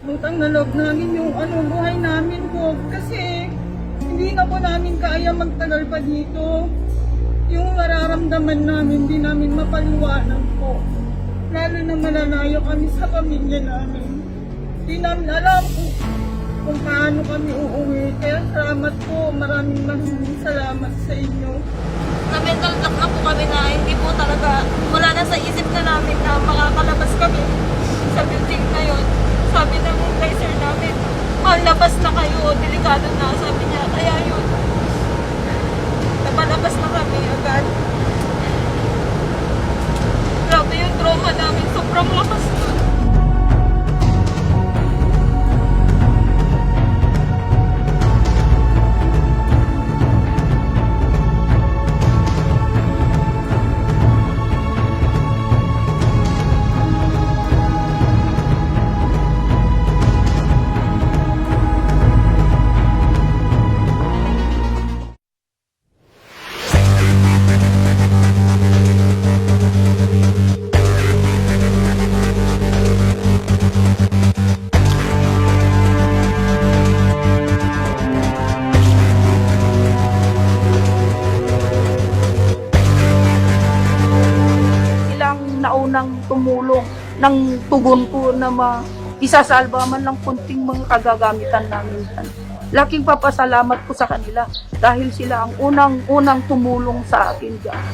utang na loob namin yung buhay namin po. Kasi hindi na po namin kaya magtagal pa dito. Yung nararamdaman namin, hindi namin mapaliwanag po. Lalo na malalayo kami sa pamilya namin. Hindi namin alam kung paano kami uuwi. Kaya salamat po, maraming salamat sa inyo. Na-mental block na po kami na hindi po talaga, wala na sa isip na namin na makakalabas kami sa building na yun. Sabi ng advisor namin, labas na kayo, delikado na, sabi niya. Kaya yun, napalabas na kami agad. Grabe yung trauma namin, sobrang lakas nun. Naunang tumulong ng tugon ko na isasalba man lang kunting mga kagagamitan namin. Laking papasalamat ko sa kanila dahil sila ang unang tumulong sa akin dyan.